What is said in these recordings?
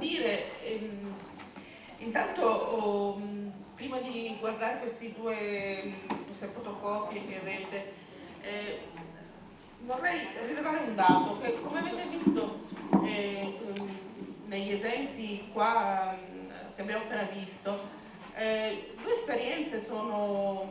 dire, intanto prima di guardare queste fotocopie che avete, vorrei rilevare un dato che, come avete visto negli esempi qua che abbiamo appena visto, due esperienze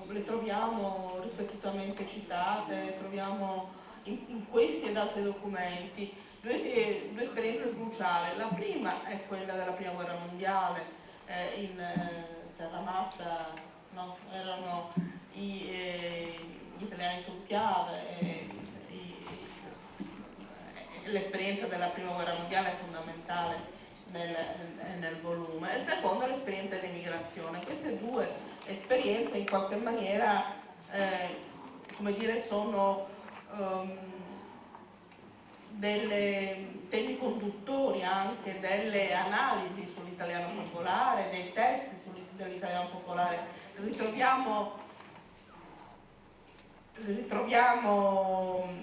le troviamo ripetutamente citate, troviamo in questi ed altri documenti, due esperienze cruciali. La prima è quella della Prima Guerra Mondiale, in Terramatta, no? Erano gli italiani sul Piave, l'esperienza della Prima Guerra Mondiale è fondamentale nel volume. Il secondo è l'esperienza dell'immigrazione. Queste due esperienze in qualche maniera come dire, sono dei temi conduttori anche delle analisi sull'italiano popolare, dei testi dell'italiano popolare. Li ritroviamo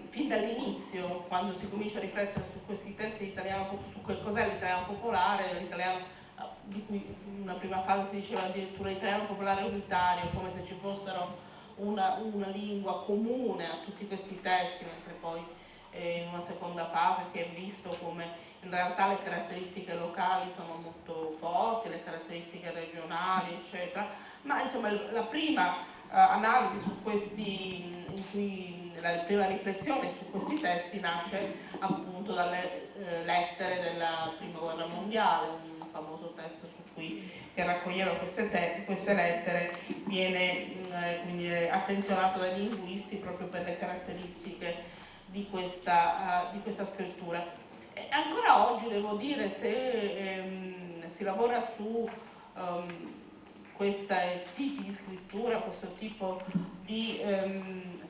fin dall'inizio, quando si comincia a riflettere su questi testi di italiano, su che cos'è l'italiano popolare, l'italiano, di cui in una prima fase si diceva addirittura italiano popolare unitario, come se ci fossero una lingua comune a tutti questi testi, mentre poi in una seconda fase si è visto come in realtà le caratteristiche locali sono molto forti, le caratteristiche regionali, eccetera. Ma insomma la prima analisi su questi, in cui la prima riflessione su questi testi nasce appunto dalle lettere della Prima Guerra Mondiale, un famoso testo che raccoglieva queste lettere, viene quindi attenzionato dai linguisti proprio per le caratteristiche di questa scrittura. E ancora oggi devo dire, se si lavora su questi tipi di scrittura, questo tipo di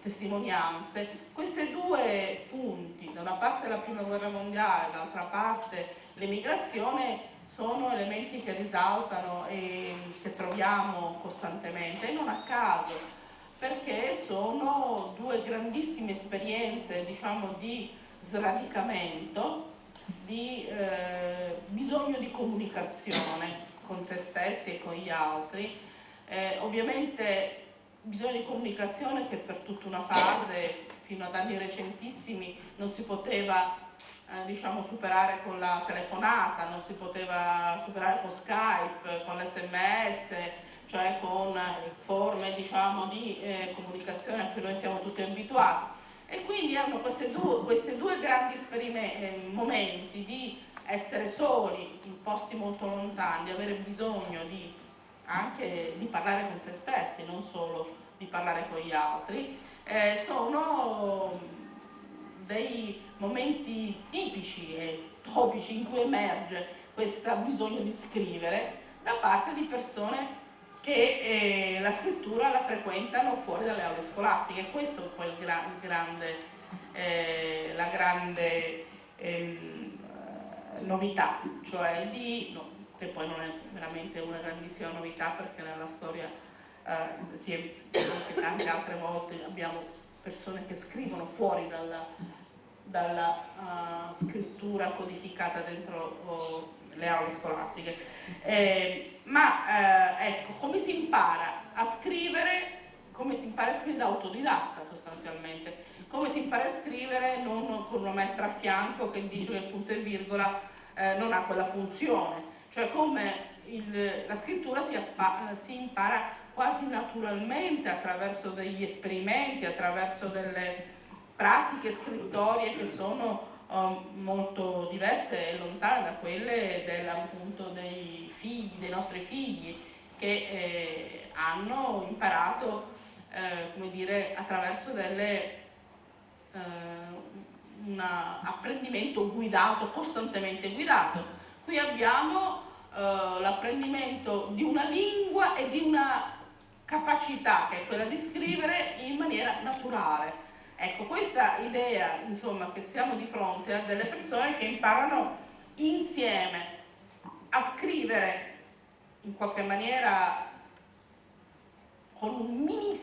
testimonianze, questi due punti, da una parte la Prima Guerra Mondiale, dall'altra parte l'emigrazione, sono elementi che risaltano e che troviamo costantemente, e non a caso, perché sono due grandissime esperienze, diciamo, di sradicamento, di bisogno di comunicazione con se stessi e con gli altri. Ovviamente bisogno di comunicazione che per tutta una fase, fino ad anni recentissimi, non si poteva diciamo superare con la telefonata, non si poteva superare con Skype, con l'SMS, cioè con forme diciamo di comunicazione a cui noi siamo tutti abituati. E quindi hanno questi due grandi momenti di essere soli in posti molto lontani, di avere bisogno anche di parlare con se stessi, non solo di parlare con gli altri, sono dei momenti tipici e topici in cui emerge questo bisogno di scrivere da parte di persone che la scrittura la frequentano fuori dalle aule scolastiche. Questo è poi la grande novità, cioè che poi non è veramente una grandissima novità, perché nella storia anche altre volte abbiamo persone che scrivono fuori dalla scrittura codificata dentro le aule scolastiche. Ecco, come si impara a scrivere? Come si impara a scrivere da autodidatta, sostanzialmente. Come si impara a scrivere non con una maestra a fianco che dice che il punto e virgola non ha quella funzione. Cioè come la scrittura si impara quasi naturalmente attraverso degli esperimenti, attraverso delle pratiche scrittorie che sono molto diverse e lontane da quelle appunto dei nostri figli, che hanno imparato come dire, attraverso un apprendimento guidato, costantemente guidato. Qui abbiamo l'apprendimento di una lingua e di una capacità, che è quella di scrivere in maniera naturale. Ecco, questa idea, insomma, che siamo di fronte a delle persone che imparano insieme a scrivere in qualche maniera con un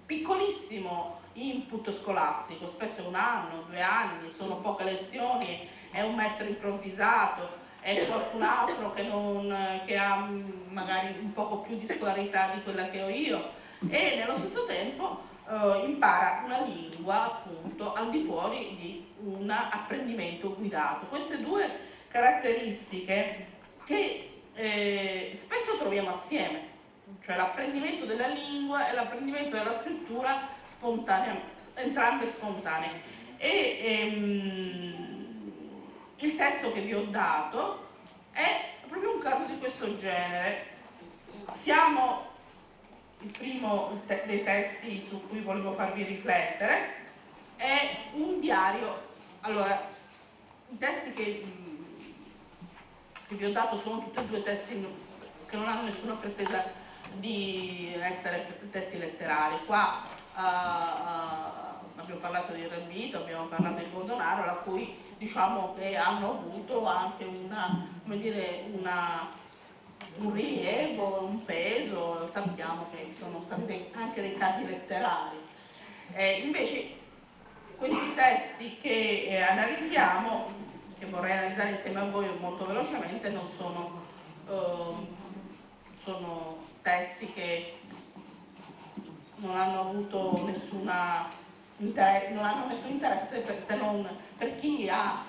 piccolissimo input scolastico, spesso 1 anno, 2 anni, sono poche lezioni, è un maestro improvvisato, e qualcun altro che ha magari un poco più di scolarità di quella che ho io, e nello stesso tempo impara una lingua appunto al di fuori di un apprendimento guidato. Queste due caratteristiche che spesso troviamo assieme, cioè l'apprendimento della lingua e l'apprendimento della scrittura entrambe spontanee. Il testo che vi ho dato è proprio un caso di questo genere. Il primo dei testi su cui volevo farvi riflettere è un diario. Allora, i testi che vi ho dato sono tutti e due testi che non hanno nessuna pretesa di essere testi letterari. Qua abbiamo parlato di Rebbito, abbiamo parlato di Bordonaro, la cui diciamo che hanno avuto anche un rilievo, un peso, sappiamo che sono stati anche dei casi letterari. Invece questi testi che analizziamo, che vorrei analizzare insieme a voi molto velocemente, non sono testi che non hanno avuto nessun interesse se non per chi ha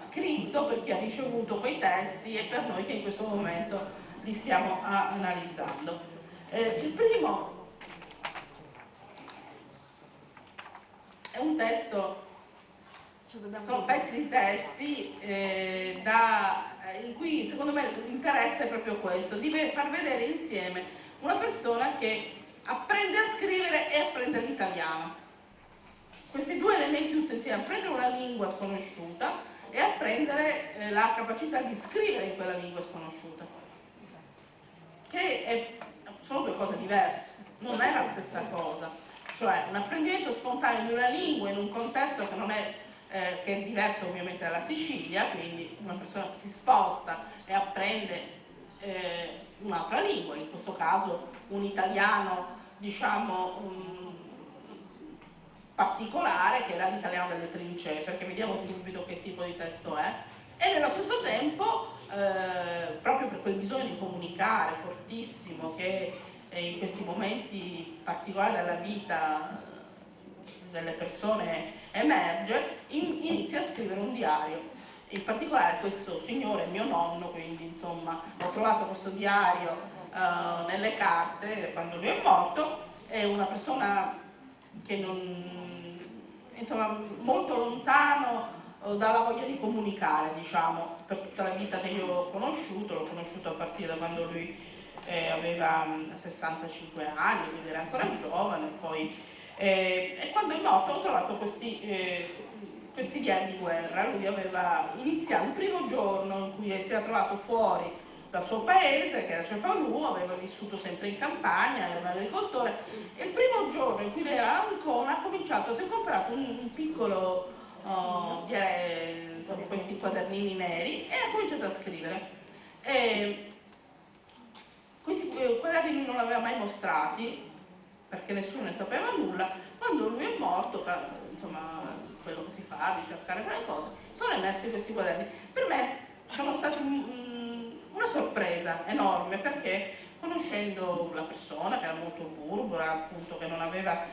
scritto, per chi ha ricevuto quei testi e per noi che in questo momento li stiamo analizzando. Il primo è un testo, sono pezzi di testi in cui secondo me l'interesse è proprio questo, di far vedere insieme una persona che apprende a scrivere e apprende l'italiano. Questi due elementi tutti insieme, apprendere una lingua sconosciuta e apprendere la capacità di scrivere in quella lingua sconosciuta, sono due cose diverse, non è la stessa cosa. Cioè un apprendimento spontaneo di una lingua in un contesto che non è che è diverso ovviamente dalla Sicilia, quindi una persona si sposta e apprende un'altra lingua, in questo caso un italiano diciamo particolare, che era l'italiano delle trincee, perché vediamo subito che tipo di testo è, e nello stesso tempo proprio per quel bisogno di comunicare fortissimo che in questi momenti particolari della vita delle persone emerge, inizia a scrivere un diario. In particolare questo signore è mio nonno, quindi insomma ho trovato questo diario nelle carte quando lui è morto. È una persona che insomma molto lontano dalla voglia di comunicare, diciamo, per tutta la vita che io l'ho conosciuto a partire da quando lui aveva 65 anni, quindi era ancora giovane. Poi e quando è morto ho trovato questi diari di guerra. Lui aveva iniziato il primo giorno in cui si era trovato fuori dal suo paese, che era Cefalù, aveva vissuto sempre in campagna, era un agricoltore, e il primo giorno in cui lei era a Ancona si è comprato un piccolo insomma, questi quadernini neri, e ha cominciato a scrivere. Questi quadernini non li aveva mai mostrati perché nessuno ne sapeva nulla. Quando lui è morto, insomma, quello che si fa di cercare quelle cose, sono emersi questi quaderni. Per me sono stati una sorpresa enorme, perché conoscendo la persona, che era molto burbera, appunto, che non aveva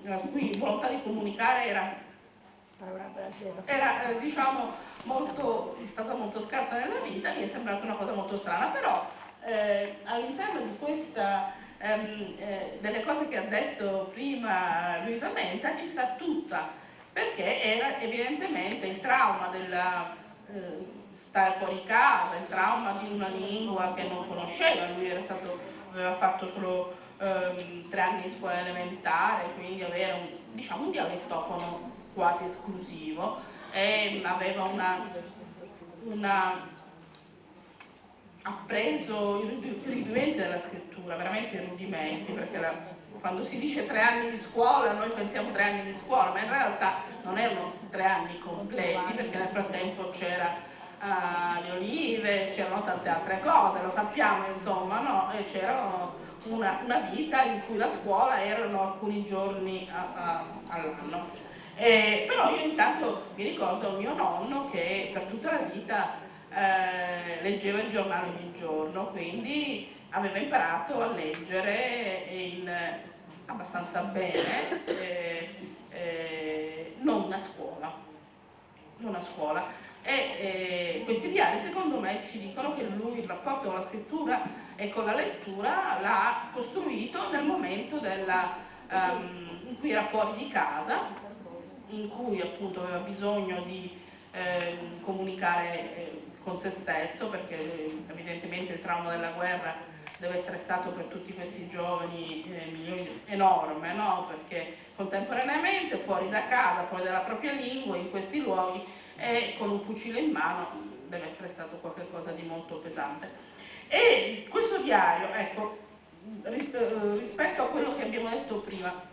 la cui volontà di comunicare era diciamo è stata molto scarsa nella vita, mi è sembrata una cosa molto strana. Però all'interno di questa delle cose che ha detto prima Luisa Menta ci sta tutta, perché era evidentemente il trauma della stare fuori casa, il trauma di una lingua che non conosceva. Lui aveva fatto solo 3 anni di scuola elementare, quindi aveva un dialettofono quasi esclusivo, e aveva ha preso i rudimenti della scrittura, veramente i rudimenti, perché quando si dice 3 anni di scuola noi pensiamo 3 anni di scuola, ma in realtà non erano 3 anni completi, perché nel frattempo c'era le olive, c'erano tante altre cose, lo sappiamo insomma, no? E c'era una vita in cui la scuola erano alcuni giorni all'anno. Però io intanto mi ricordo mio nonno che per tutta la vita leggeva il giornale ogni giorno, quindi aveva imparato a leggere abbastanza bene, non a scuola. E questi diari secondo me ci dicono che lui il rapporto con la scrittura e con la lettura l'ha costruito nel momento in cui era fuori di casa, in cui appunto aveva bisogno di comunicare con se stesso, perché evidentemente il trauma della guerra deve essere stato per tutti questi giovani enorme, no? Perché contemporaneamente fuori da casa, fuori dalla propria lingua, in questi luoghi e con un fucile in mano deve essere stato qualcosa di molto pesante. E questo diario, ecco, rispetto a quello che abbiamo detto prima,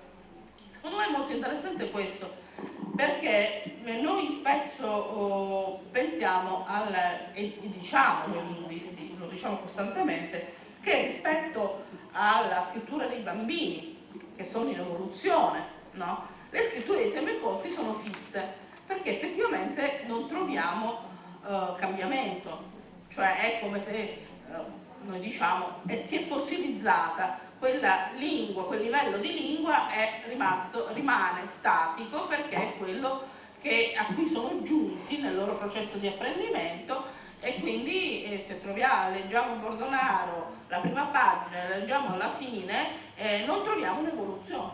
secondo me è molto interessante questo, perché noi spesso pensiamo e diciamo noi linguisti, lo diciamo costantemente, che rispetto alla scrittura dei bambini, che sono in evoluzione, no? Le scritture dei semicolti sono fisse, perché effettivamente non troviamo cambiamento, cioè è come se noi diciamo si è fossilizzata quella lingua, quel livello di lingua rimane statico, perché è quello a cui sono giunti nel loro processo di apprendimento. E quindi se leggiamo Bordonaro la prima pagina e leggiamo alla fine, non troviamo un'evoluzione.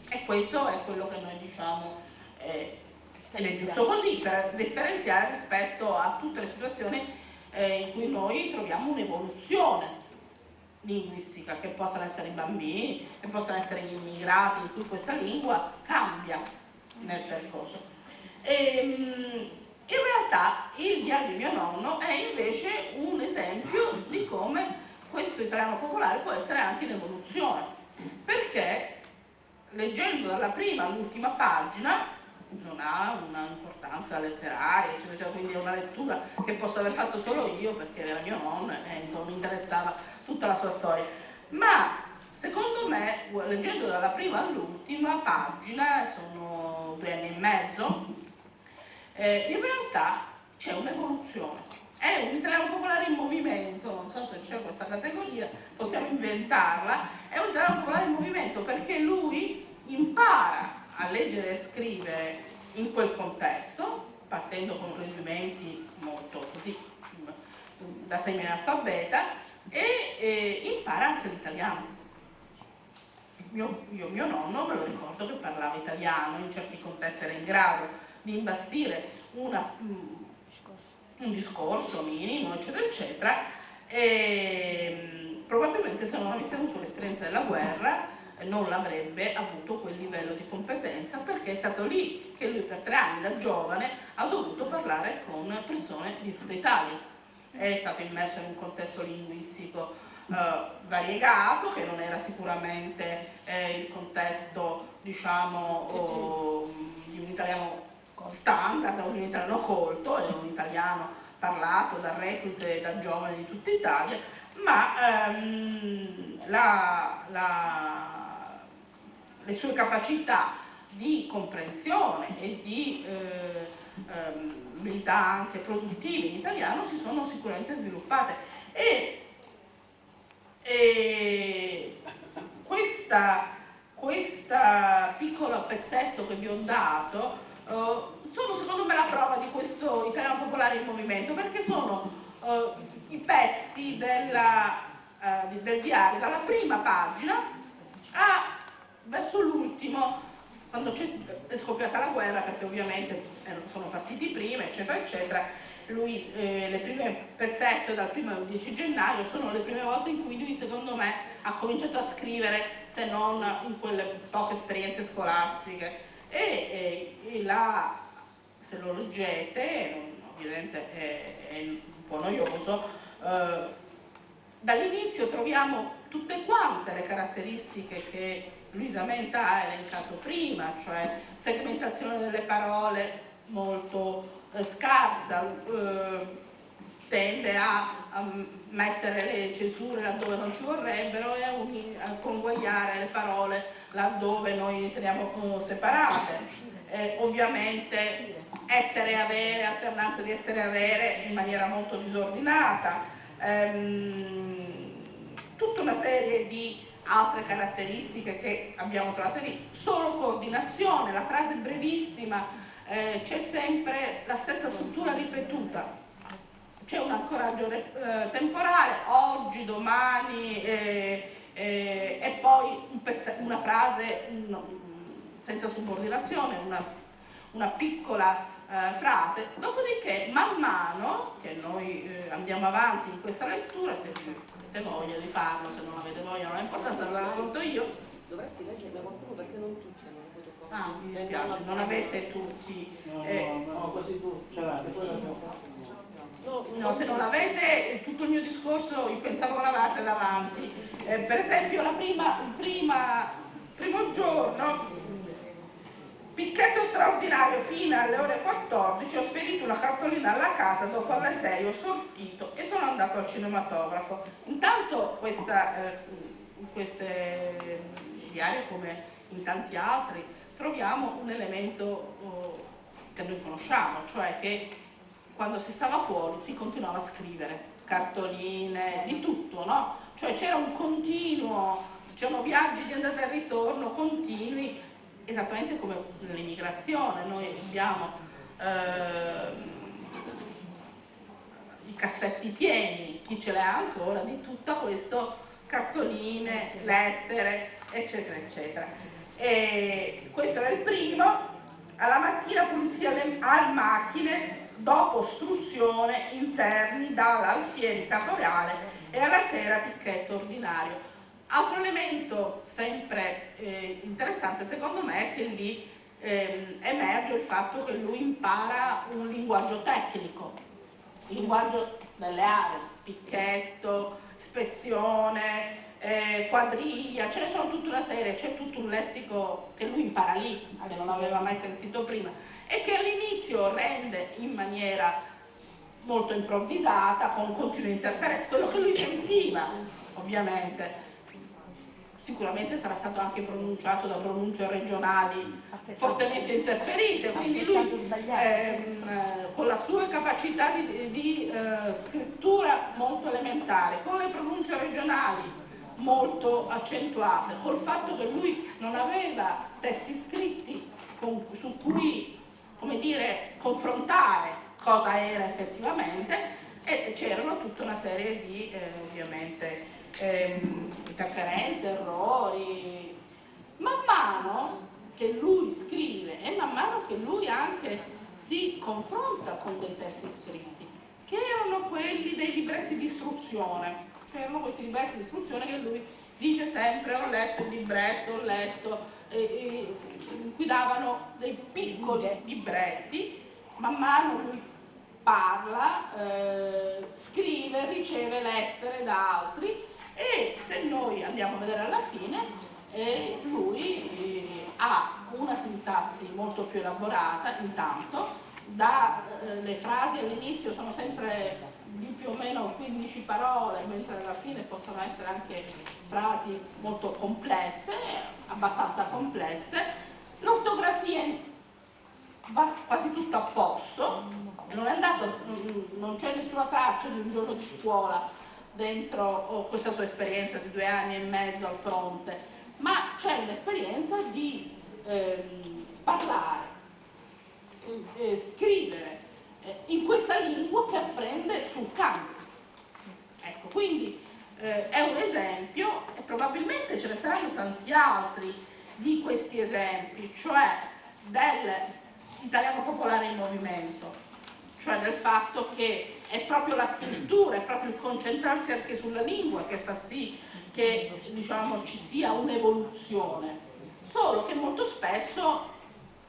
E questo è quello che noi diciamo, ed è giusto così, per differenziare rispetto a tutte le situazioni in cui noi troviamo un'evoluzione linguistica, che possano essere i bambini, che possano essere gli immigrati, in cui questa lingua cambia nel percorso. In realtà il diario di mio nonno è invece un esempio di come questo italiano popolare può essere anche in evoluzione, perché leggendo dalla prima all'ultima pagina non ha una importanza letteraria, eccetera, quindi è una lettura che posso aver fatto solo io perché era mio nonno e insomma mi interessava tutta la sua storia, ma secondo me leggendo dalla prima all'ultima pagina, sono 2 anni e mezzo, in realtà c'è un'evoluzione, è un italiano popolare in movimento, non so se c'è questa categoria, possiamo inventarla, è un italiano popolare in movimento perché lui impara a leggere e scrivere in quel contesto, partendo con reggimenti molto così da semi-analfabeta, e impara anche l'italiano. Mio nonno me lo ricordo che parlava italiano, in certi contesti era in grado di imbastire un discorso minimo, eccetera, eccetera, e probabilmente se non avesse avuto l'esperienza della guerra non avrebbe avuto quel livello di competenza, perché è stato lì che lui per 3 anni da giovane ha dovuto parlare con persone di tutta Italia. È stato immerso in un contesto linguistico variegato, che non era sicuramente il contesto, diciamo, di un italiano standard, di un italiano colto, è un italiano parlato da reclute e da giovani di tutta Italia, ma le sue capacità di comprensione e di abilità anche produttive in italiano si sono sicuramente sviluppate, e questa piccola pezzetto che vi ho dato sono secondo me la prova di questo italiano popolare in movimento, perché sono i pezzi del diario dalla prima pagina verso l'ultimo, quando è scoppiata la guerra, perché ovviamente sono partiti prima, eccetera, eccetera. Lui, le prime pezzetto dal 1° al 10 gennaio sono le prime volte in cui lui, secondo me, ha cominciato a scrivere, se non in quelle poche esperienze scolastiche. E là, se lo leggete, ovviamente è un po' noioso, dall'inizio troviamo tutte quante le caratteristiche che Luisa Menta ha elencato prima, cioè segmentazione delle parole molto scarsa, tende a mettere le cesure laddove non ci vorrebbero e a convogliare le parole laddove noi le teniamo separate. Ovviamente essere e avere, alternanza di essere e avere in maniera molto disordinata, tutta una serie di altre caratteristiche che abbiamo trovato lì, solo coordinazione, la frase brevissima, c'è sempre la stessa struttura ripetuta, c'è un ancoraggio temporale, oggi, domani, e poi una frase senza subordinazione, una piccola frase. Dopodiché, man mano che noi andiamo avanti in questa lettura, se avete voglia di farlo, se non avete voglia non ha importanza, lo racconto io. Dovresti leggerla qualcuno perché non tutti hanno avuto qua. Ah, mi dispiace, non avete tutti. No, così tu ce l'hai, poi l'abbiamo fatto. No, se non l'avete, tutto il mio discorso io pensavo che l'avevate davanti. Per esempio il primo giorno, picchetto straordinario fino alle ore 14, ho spedito una cartolina alla casa, dopo alle 6 ho sortito e sono andato al cinematografo. Intanto queste diarie, come in tanti altri, troviamo un elemento che noi conosciamo, cioè che quando si stava fuori si continuava a scrivere, cartoline, di tutto, no? Cioè c'era un continuo, c'erano viaggi di andata e ritorno continui, esattamente come nell'immigrazione. Noi abbiamo i cassetti pieni, chi ce l'ha ancora, di tutto questo, cartoline, lettere, eccetera, eccetera. E questo era il primo. Alla mattina pulizia alle macchine, dopo ostruzione interni dall'alfiere dittatoriale, e alla sera picchetto ordinario. Altro elemento sempre interessante secondo me è che lì emerge il fatto che lui impara un linguaggio tecnico, il linguaggio delle aree, picchetto, ispezione, quadriglia, ce ne sono tutta una serie, c'è tutto un lessico che lui impara lì, che non aveva mai sentito prima, e che all'inizio rende in maniera molto improvvisata, con continue interferenze, quello che lui sentiva, ovviamente. Sicuramente sarà stato anche pronunciato da pronunce regionali fortemente interferite, quindi lui con la sua capacità di scrittura molto elementare, con le pronunce regionali molto accentuate, col fatto che lui non aveva testi scritti su cui, come dire, confrontare cosa era effettivamente, e c'erano tutta una serie di ovviamente interferenze, errori. Man mano che lui scrive e man mano che lui anche si confronta con dei testi scritti, che erano quelli dei libretti di istruzione, cioè erano questi libretti di istruzione che lui dice sempre: ho letto il libretto, ho letto, in cui davano dei piccoli libretti, man mano lui parla, scrive, riceve lettere da altri, e se noi andiamo a vedere alla fine, lui ha una sintassi molto più elaborata. Intanto le frasi all'inizio sono sempre di più o meno 15 parole, mentre alla fine possono essere anche frasi molto complesse, abbastanza complesse. L'ortografia va quasi tutto a posto, non c'è nessuna traccia di un giorno di scuola dentro questa sua esperienza di 2 anni e mezzo al fronte, ma c'è un'esperienza di parlare, scrivere in questa lingua che apprende sul campo. Ecco, quindi è un esempio, e probabilmente ce ne saranno tanti altri di questi esempi, cioè dell'italiano popolare in movimento, cioè del fatto che è proprio la scrittura, è proprio il concentrarsi anche sulla lingua che fa sì che, diciamo, ci sia un'evoluzione, solo che molto spesso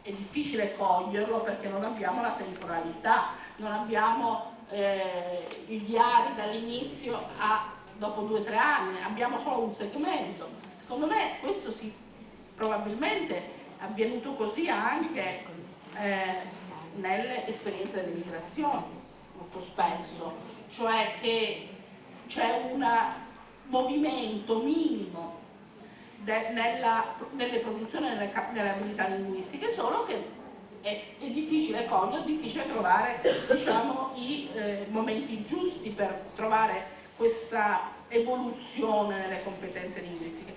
è difficile coglierlo perché non abbiamo la temporalità, non abbiamo i diari dall'inizio a dopo 2 o 3 anni, abbiamo solo un segmento. Secondo me questo probabilmente è avvenuto così anche nelle esperienze delle migrazioni, molto spesso cioè che c'è un movimento minimo nelle produzioni e nelle abilità linguistiche, solo che è difficile cogliere, è difficile trovare, diciamo, i momenti giusti per trovare questa evoluzione nelle competenze linguistiche.